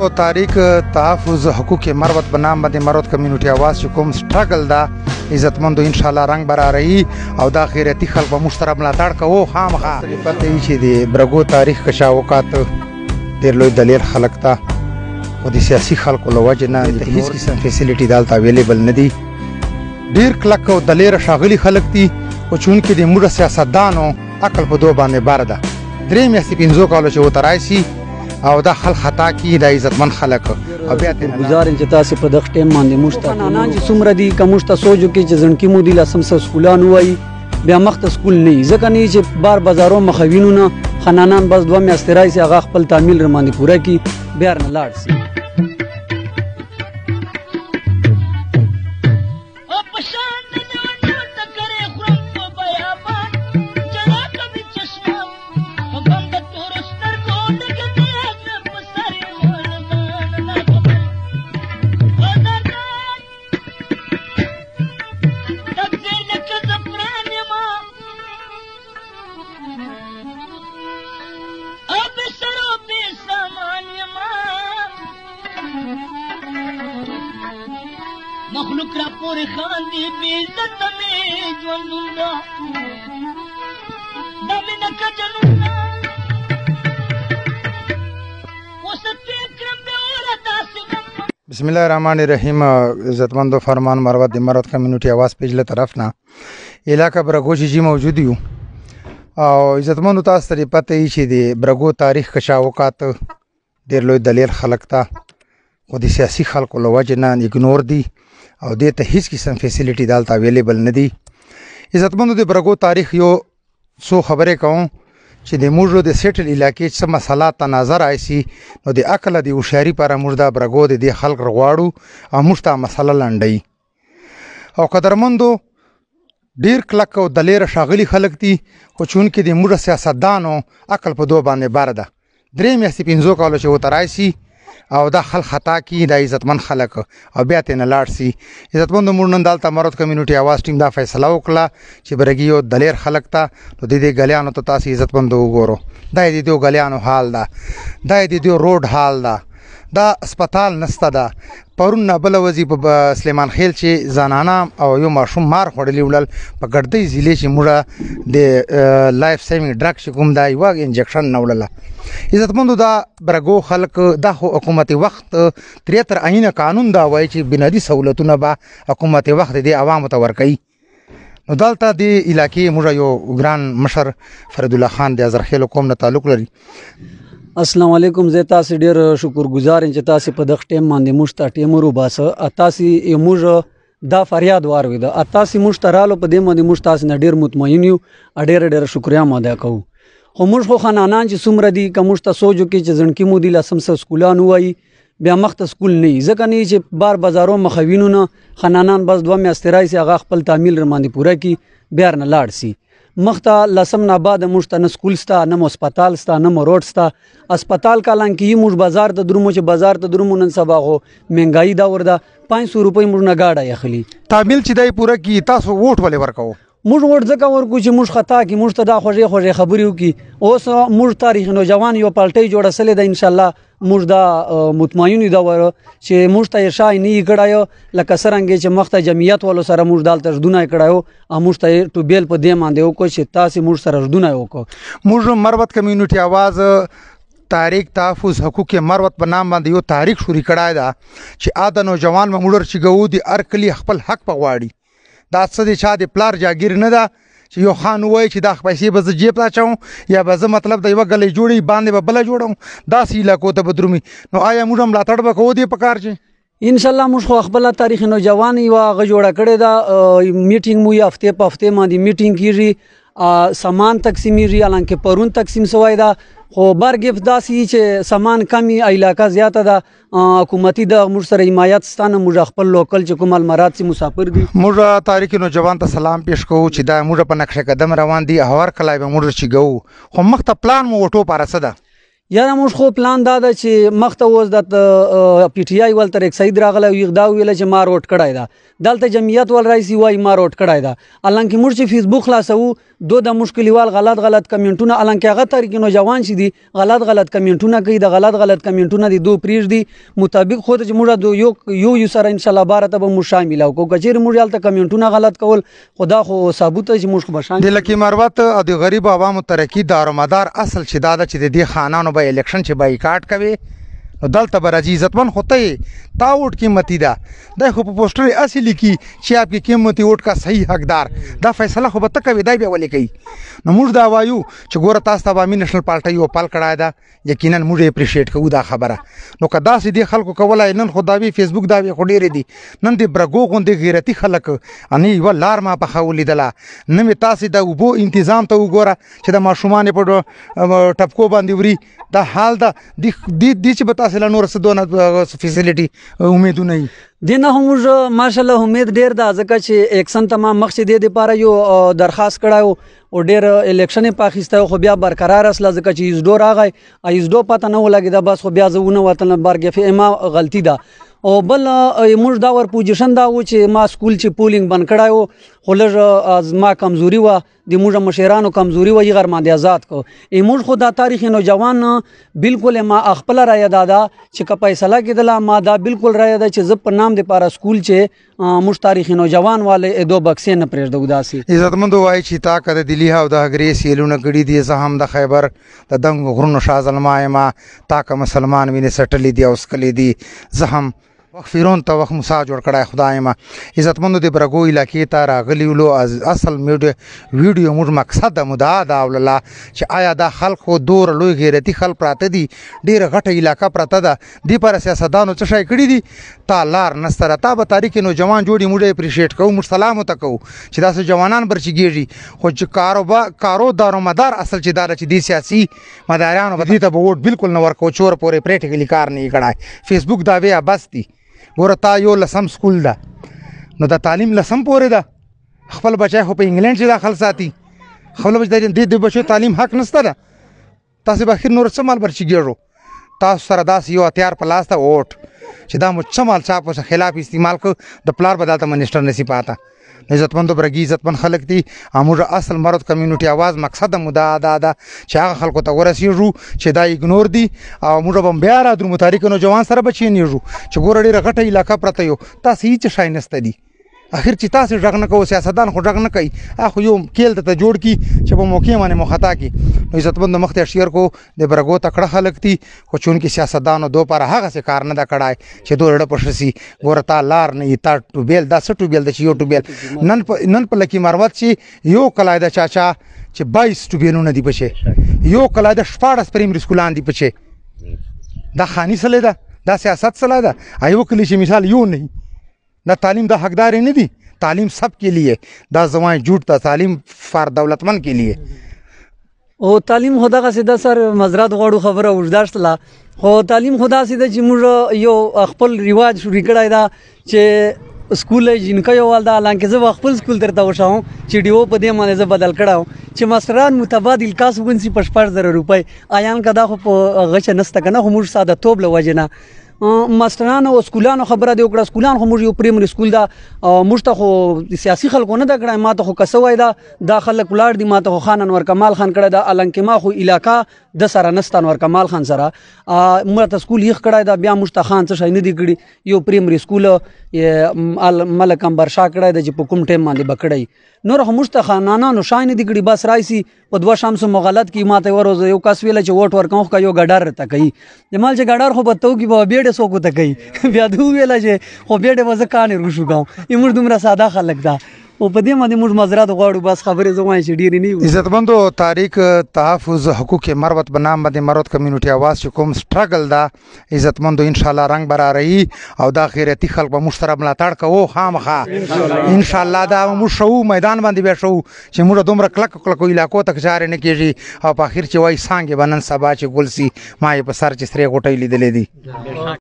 تاریخ تحفظ حقوق مروت په نام باندې مروت کمیونټي आवाज چې کوم سټرګل دا عزتمندو ان شاء الله رنگ برا رہی او دا خیرتی خلک مشترک ملاتړ کوو خامخا پته یې چې د برګو تاریخ کشاوکات ډېر لوی دلیل خلک ته او د سیاسي خلکو له وجې نه هیڅ قسم فیسیلیټي دلته اویلیبل نه دي ډېر کلک او دلیر ښاغلي خلک دي خو چونکې د موږ سیاستدانو عقل په دوه باندې بار ده 3 میاشتې 5 کالو چې ورته راشي او دا خلک خطا کی د عزتمن خلک او بیا ته گزارین چې تاسو په دغه ټیم باندې مشته نه چې څومره دي کومشته سوچو کې چې ځنکی مو دي لاسم سره سکولان وای بیا مخته سکول نه ځکه نه چې بار بازارو مخوینو نه خنانان بس 2 میاشتې راځي هغه خپل تعمیل رماندې پوره کی بیا نه لاړ سي مخلوق را پوری خاندی بی عزت میں جوندون دا دامی نکا جنون دا وسط اکرم بے اورا تاسی غم بسم الله الرحمن الرحیم عزتمندو فرمان مروت د مروت کمیونټي आवाज پیجله طرف نه علاقہ برګو جی موجود یو او عزتمندو تاسو ته پته یې چې د برګو تاریخ کشاوکات ډېر لوی دلیل خلک ته خو د سیاسي خلکو له وجې نه اګنور دي او دې ته هیڅ قسم فیسیلیټي دلته اویلیبل نه دي عزتمندو د برګو تاریخ یو څو خبرې کوم چې د موږ د سیټل علاقې څه مسله تناظر آیسي نو د عقل د هوښیاري پر موږ د برګو د دې خلک غواړو او موږ ته مسله لنډوي او قدرمندو ډیر کلک او دلیر ښاغلي خلک دي خو چونکې د موږ سیاستدانو عقل په دوه باندې بار ده 3 میاشتې 5 کالو چې ورته راشي او دا خلک خطا کی د عزتمن خلک او بیا ته نه لاړ سي عزتمندو موږ نن دلته مروت کمیونټي आवाज ټیم دا فیصله وکړه چې برګي یو دلیر خلک ته نو د دې غلیانو ته تاسو عزتمندو وګورو دا د دې غلیانو حال ده دا د دې روډ حال ده دا اسپیټال نسته ده پرون نه بل وزي په سلیمان خیل چې زنانه او یو ماشوم مار خړلې ولل په ګړدې ضلع چې موږ د لایف سیوینګ ډرګ چې کوم دا یو انجکشن نه ولله عزتمندو دا برګو خلک د حکومت وخت 73 عینه قانون دا وایي چې بنیادی سہولتونه به حکومت وخت د عوامو ته ورکوي نو دلته د علاقې موږ یو ګران مشر فرید الله خان د ازرخیل قوم نه تعلق لري السلام علیکم زه تاسو ډیر شکرګزار یم چې تاسو په دغه ټیم باندې مشته ټیم ورو باسه تاسو موږ دا فریاد واروي دا تاسو مشترالو په دې باندې مشت تاسو نه ډیر مطمئن یو ډیر شکریا ماده کوو خو موږ خو خنانان چې څومره دي کومشته سوچو کې چې ځنکی مو دي لاسم سره سکولان وای بیا مخته سکول نه ځکه نه چې بار بازارو مخوینو نه خنانان بس 2 میاشتې راځي هغه خپل تعمیل رماندې پوره کی بیا نه لاړ سي مخته لسم نه بعد مشته نه سکول ستا نه هسپتال ستا نه روډ ستا هسپتال کالان کې موږ بازار ته درومو چې بازار ته درومو نن سبا غو مهنګای دا ورده 500 روپۍ موږ نه گاډه یخلی تعمیل چې دای پوره کی تاسو ووټ ولې ورکو موږ ورځ ځکه ورکو چې موږ خطا کی موږ ته دا خوږه خبرې وکي اوس موږ تاریخ نوجوان یو پالټي جوړه سره ده ان شاء الله موږ دا مطمئن دا ور چې موږ ته شای نه کړایو لکه سرنګ چې مخته جمعیت ولو سره موږ دالته ژوندونه کړایو ا موږ ته ټو بیل په دې باندې وکړو چې تاسو موږ سره ژوندونه وکړو موږ مروت کمیونټي आवाज تاریخ تحفظ حقوق مروت په نام باندې یو تاریخ شروع کړای دا چې اده نوجوان ممړر چې ګو دي ارکلی خپل حق په غواړي دا څه دي چې د پلار جاګیر نه ده چې یو خان وای چې دا پیسې به جیب لا چاو یا به مطلب د یو غلې جوړي باندې به بل جوړم دا سی علاقو ته بدرومي نو آیا موږ هم لاتړ به کوو دی په کار چې ان شاء الله موږ خو خپل تاریخ نوجوان یو غ جوړه کړی دا میټینګ مو هفته په هفته باندې میټینګ کیږي سامان تقسیمیږي الانکه پرون تقسیم شوی دا خو برګ داسي چې سامان کمی علاقہ زیاته ده حکومتي د موږ سره حمایت ستانه موږ خپل لوکل چې کوم المرات سي مسافر دي موږ تاریخ نوجوان ته سلام پیش کوو چې دا موږ په نقشه قدم روان دي هوار کلای به موږ چې ګو خو مخته پلان مو وټو پارسه ده یاره موږ خو پلان دا ده چې مخته اوس د پی ټی آی ول تر سعید راغلی او دا ویل چې ما روټ کړی ده دلته جمعیت ول رئیس وای ما روټ کړی ده الانکه موږ چې فیسبوک خلاصو دو د مشکلیوال غلط کمنټونه الانکه هغه طریقې نوجوان شي دي غلط کمنټونه کوي د غلط کمنټونه دي دو پریږ دي مطابق خو ته موږ د یو سره ان شاء الله بار ته به شامل او کچیر موږ یالته کمنټونه غلط کول خدا خو ثابت چې موږ بشان د لکی مروت او د غریب عوامو ترقی دارومدار اصل چې دا چې د دې خانانو به الیکشن چې بایکاټ کوي دلته برازي عزتمن ہوتے تا ووٹ قیمتی دا دا خو په پوسټر اصلي کی چې اپ کی قیمتي ووٹ کا صحیح حقدار دا فیصله خو به تکوي دای به ولي کوي نو موږ دا وایو چې ګوره تاسو ته عوامي نېشنل پارټي یو پال کړای دا یقینا موږ اپریشیټ کوو دا خبره نو کدا سي دي خلکو کولای نن خدای فیسبوک دا وی خډيري دي نن دي برګو غوندي غیرتی خلک اني ولار ما په خولې دلا نن تاسو دا وبو تنظیم ته وګوره چې د ماشومان په ټپکو باندې وري دا حال دا د چې به تاسو له نور څه دونه فیسیلیټي امیدونه نه دینه هم ماشاءالله امید ډیر دا ځکه چې اکسن تمام مقصد دې لپاره یو درخواست کړایو او ډیر الیکشن په اخیسته خو بیا برقرار اسله ځکه چې ایزډو راغی ایزډو پته نه ولګی دا بس خو بیا زونه وطن بارګه فیما غلطی ده او بل موږ دا ور پوزیشن دا و چې ما سکول چې پولینګ بند کړایو خو لږ از ما کمزوري و د موږ مشرانو کمزوري و یې غیر باندې آزاد کو موږ خو دا تاریخ نوجوان بالکل ما خپل رائے دادا چې که فیصله کېدله ما دا بالکل رائے ده چې زه په نام د پاره سکول چې موږ تاریخ نوجوان والے دو بکسې نه پرېږدو داسې عزتمند وایي چې تا که د دلی او د هګرې سیلونه کړي دي زه هم د خیبر د دنګ غرونو شاه زلما یم تا که مسلمان وینې سټلې دي او سکلې دي زه هم وخت فیرون ته وخت موسی جوړ کړای خدای ما عزتمندو د برګو علاقې ته راغلی ولو اصل ویډیو موږ مقصد د مدعا دا ولله چې آیا دا خلکو دور لوی غیرتی خلک پراته دي ډیره غټه علاقه پراته ده دی پر سیاستدانو څه شي کړی دي تا لار نستره تا به تاریخ نوجوان جوړي موږ اپریشیټ کوو موږ سلام ته کوو چې داسې جوانان برچیږي خو چې کارو دارومدار اصل چې دار چې دي سیاسي مداریانو به ته به ووټ بالکل نه ورکو چور پورې پریکټیکلی کار نه کړای فیسبوک دا وی بس دي ګوره تا یو لسم سکول ده نو د تعلیم لسم پورې ده خپل بچی خو په انګلند چې داخل ساتي خپل بچی د بچو تعلیم حق نشته ده تاسو به اخر نور څه مال برچیږي تاسو سره داسې یو هتیار په لاس ته ووټ چې دا مو څه مال چا په خلاف استعمال کو د پلار بدلته منیسټر نسی پاته عزتمندو برګي عزتمن خلک دي موږ اصل مرد کمیونټي आवाज مقصد مدعا دا چې هغه خلکو ته ورسیږو چې دا ایګنور دي او موږ به بیا را درو متاریک نوجوان سره بچینیږو چې ګور ډیره غټه علاقه پرته یو تاسو هیڅ شای نسته دي اخر چې تاسو ځګ نه کوو سیاستدان خو ځګ نه کوي اخو یو کېل ته جوړ کی چې په موقع باندې مخاطا کی نو عزتمند مخته شیر کو د برګو تکړه خلک دي خو چون کې سیاستدانو دو پر هغه څه کار نه دا کړای چې دوه ډډ پښسي ګورتا لار نه تا ټوبل دا څه ټوبل د یو ټوبل نن په لکی مروت چې یو کلای د چاچا چې 22 ټوبلونه دی پچه یو کلای د 14 پرایمري سکولان دی پچه دا خاني سره ده دا سیاست سره ده ایو کلی چې مثال یو نه دا تعلیم دا حقدار نہیں دی تعلیم سب کے لیے دا زوائیں جھوٹ تا تعلیم فار دولتمند کے لیے او تعلیم خدا کا سیدا سر مزرات غوړو خبره وجداشتله خو تعلیم خدا سیدا چې موږ یو خپل رواج شروع کړای دا چې سکول جنکه یو والدا لانکه زه خپل سکول درته وشاو چې ډیو په دې باندې زه بدل کړاو چې ماستران متبادل کاسبونسي په 15000 روپۍ آیان کدا خو په غش نسته کنه خو موږ ساده توب لوجنه ماستران او سکولانو خبره دی وکړه سکولان خو موږ یو پرایمري سکول دا موږ ته خو سیاسي خلکو نه دا کړای ما ته خو کسوای دا خلک ولاړ دي ما ته خو خان انور کمال خان کړه دا الانکه ما خو علاقہ د سره نستان ور کمال خان سره موږ ته سکول یې کړای دا بیا مشت خان څه شي نه دی کړی یو پرایمري سکول ملک انبر شاه کړای د په کوم ټیم باندې بکړای نور هم مشت خانانو شاین دی کړي بس رایسي په دوه شمس مغلط کی ماته وروز یو کس ویل چې ووټ ورکوم کا یو ګډار ته کوي جمال چې ګډار خو بتو کی به بیډه سو کو ته کوي بیا دو ویل چې خو بیډه وځه کانه روشو گاو یمر دومره ساده خلک دا او په دې باندې موږ مزرات غواړو بس خبرې زوای چې ډیری نه عزتمندو تاریخ تحفظ حقوق مروت بنام باندې مرود کمیونټي आवाज کوم سټرګل دا عزتمندو ان شاء الله رنگ برا رہی او دا غیرتی خلک به مشترک ملاتړ کوو خامخا ان شاء الله دا مو شو میدان باندې به شو چې موږ دومره کلک علاقو تک جار نه کیږي او په اخر چې وای سانګ بنن سبا چې ګلسي ما په سر چې سره غټې لیدلې دي